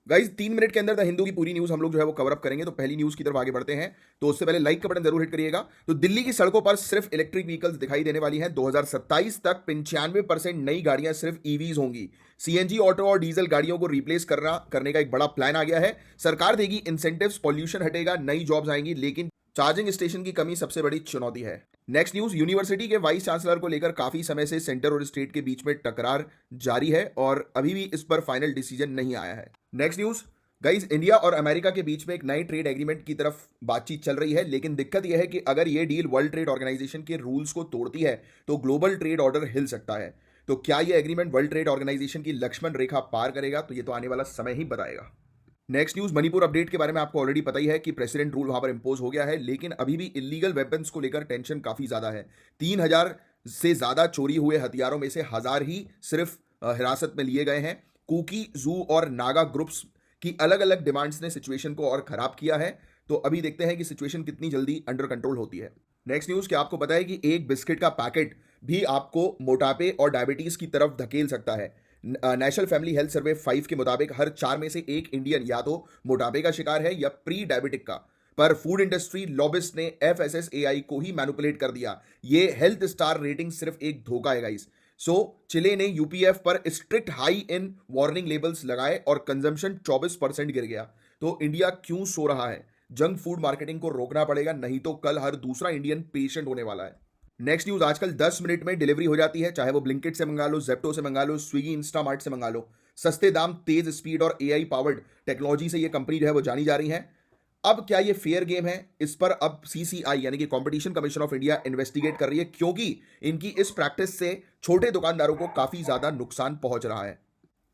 Guys 3 minute के अंदर the Hindu की पूरी न्यूज हम लोग जो है वो कवर अप करेंगे। तो पहली न्यूज की तरफ आगे बढ़ते हैं, तो उससे पहले लाइक का बटन जरूर हिट करिएगा। तो दिल्ली की सड़कों पर सिर्फ इलेक्ट्रिक व्हीकल्स दिखाई देने वाली हैं। 2027 तक 95% नई गाड़ियां सिर्फ ईवीज होंगी। सीएनजी ऑटो और डीजल गाड़ियों को रिप्लेस करने का एक बड़ा प्लान आ गया है। सरकार देगी इंसेंटिव्स, पॉल्यूशन हटेगा, नई जॉब्स आएंगी, लेकिन चार्जिंग स्टेशन की कमी सबसे बड़ी चुनौती है। नेक्स्ट न्यूज, यूनिवर्सिटी के वाइस चांसलर को लेकर काफी समय से सेंटर और स्टेट के बीच में टकरार जारी है और अभी भी इस पर फाइनल डिसीजन नहीं आया है। नेक्स्ट न्यूज, गाइज इंडिया और अमेरिका के बीच में एक नई ट्रेड एग्रीमेंट की तरफ बातचीत चल रही है, लेकिन दिक्कत यह है कि अगर यह डील वर्ल्ड ट्रेड ऑर्गेनाइजेशन के रूल्स को तोड़ती है तो ग्लोबल ट्रेड ऑर्डर हिल सकता है। तो क्या यह एग्रीमेंट वर्ल्ड ट्रेड ऑर्गेनाइजेशन की लक्ष्मण रेखा पार करेगा, तो यह तो आने वाला समय ही बताएगा। नेक्स्ट न्यूज, मणिपुर अपडेट के बारे में आपको ऑलरेडी पता ही है कि प्रेसिडेंट रूल वहां पर इंपोज हो गया है, लेकिन अभी भी इलीगल वेपन्स को लेकर टेंशन काफी ज्यादा है। 3,000 से ज्यादा चोरी हुए हथियारों में से 1,000 ही सिर्फ हिरासत में लिए गए हैं। कुकी, जू और नागा ग्रुप्स की अलग अलग डिमांड्स ने सिचुएशन को और खराब किया है। तो अभी देखते हैं कि सिचुएशन कितनी जल्दी अंडर कंट्रोल होती है। नेक्स्ट न्यूज, क्या आपको पता है कि एक बिस्किट का पैकेट भी आपको मोटापे और डायबिटीज की तरफ धकेल सकता है। नेशनल फैमिली हेल्थ सर्वे 5 के मुताबिक हर 4 में से एक इंडियन या तो मोटापे का शिकार है या प्री डायबिटिक का। पर फूड इंडस्ट्री लॉबिस्ट ने एफएसएसएआई को ही मैनिपुलेट कर दिया। ये हेल्थ स्टार रेटिंग सिर्फ एक धोखा है गाइस। सो चिले ने यूपीएफ पर strict high in warning labels लगाए और कंजम्पशन 24% गिर गया। तो इंडिया क्यों सो रहा है? जंक फूड मार्केटिंग को रोकना पड़ेगा, नहीं तो कल हर दूसरा इंडियन पेशेंट होने वाला है। नेक्स्ट न्यूज, आजकल 10 मिनट में डिलीवरी हो जाती है, चाहे वो ब्लिंकिट से मंगा लो, जेप्टो से मंगा लो, स्विगी इंस्टामार्ट से मंगा लो। सस्ते दाम, तेज स्पीड और एआई पावर्ड टेक्नोलॉजी से ये कंपनी जो है वो जानी जा रही है। अब क्या ये फेयर गेम है? इस पर अब सीसीआई यानी कि competition commission of India investigate कर रही है, क्योंकि इनकी इस प्रैक्टिस से छोटे दुकानदारों को काफी ज्यादा नुकसान पहुंच रहा है।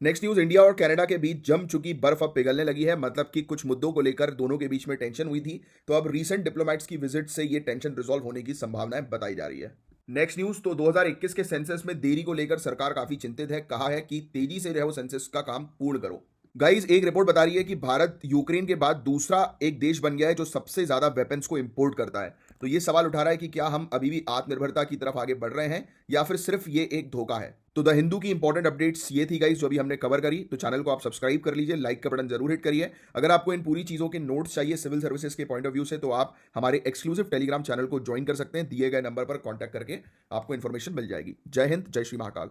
नेक्स्ट न्यूज, इंडिया और कनाडा के बीच जम चुकी बर्फ अब पिघलने लगी है। मतलब कि कुछ मुद्दों को लेकर दोनों के बीच में टेंशन हुई थी, तो अब रीसेंट डिप्लोमेट्स की विजिट से ये टेंशन रिजॉल्व होने की संभावनाएं बताई जा रही है। नेक्स्ट न्यूज, तो 2021 के सेंसस में देरी को लेकर सरकार काफी चिंतित है। कहा है कि तेजी से रहो सेंसस का काम पूर्ण करो। गाइज एक रिपोर्ट बता रही है कि भारत यूक्रेन के बाद दूसरा एक देश बन गया है जो सबसे ज्यादा वेपन्स को इंपोर्ट करता है। तो ये सवाल उठा रहा है कि क्या हम अभी भी आत्मनिर्भरता की तरफ आगे बढ़ रहे हैं या फिर सिर्फ ये एक धोखा है। तो द हिंदू की इंपॉर्टेंट अपडेट्स ये थी गाइज जो अभी हमने कवर करी। तो चैनल को आप सब्सक्राइब कर लीजिए, लाइक का बटन जरूर हिट करिए। अगर आपको इन पूरी चीजों के नोट्स चाहिए सिविल सर्विसेज के पॉइंट ऑफ व्यू से, तो आप हमारे एक्सक्लूसिव टेलीग्राम चैनल को ज्वाइन कर सकते हैं। दिए गए नंबर पर कॉन्टैक्ट करके आपको इन्फॉर्मेशन मिल जाएगी। जय हिंद, जय श्री महाकाल।